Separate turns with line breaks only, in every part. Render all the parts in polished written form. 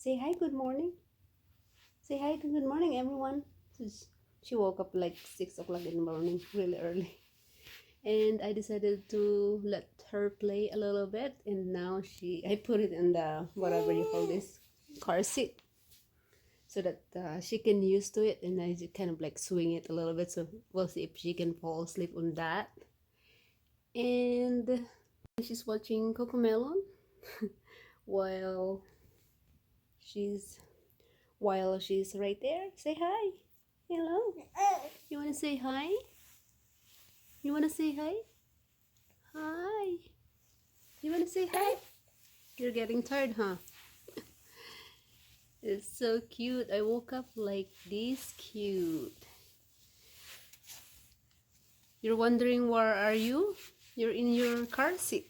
Say hi, good morning. Say hi, good morning, everyone. She woke up like 6 o'clock in the morning, really early. And I decided to let her play a little bit. And now I put it in the, whatever you call this, car seat. So that she can use to it. And I just kind of like swing it a little bit. So we'll see if she can fall asleep on that. And she's watching Cocomelon while she's right there. Say hi. Hello. You want to say hi? You want to say hi? Hi. You want to say hi? You're getting tired, huh? It's so cute. I woke up like this cute. You're wondering where are you? You're in your car seat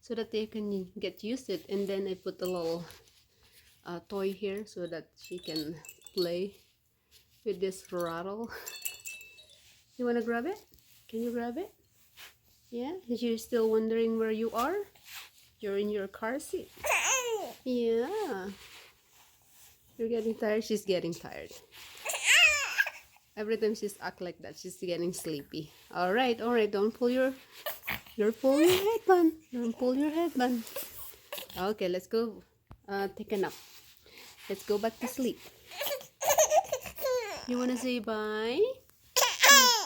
so that they can get used to it. And then I put a little toy here so that she can play with this rattle. You want to grab it? Can you grab it? Yeah? You're still wondering where you are? You're in your car seat. Yeah. You're getting tired? She's getting tired. Every time she's act like that, she's getting sleepy. Alright, don't pull your headband. Don't pull your headband. Okay, let's go take a nap. Let's go back to sleep. You wanna say bye?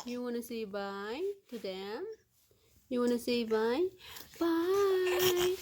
You wanna say bye to them? You wanna say bye? Bye!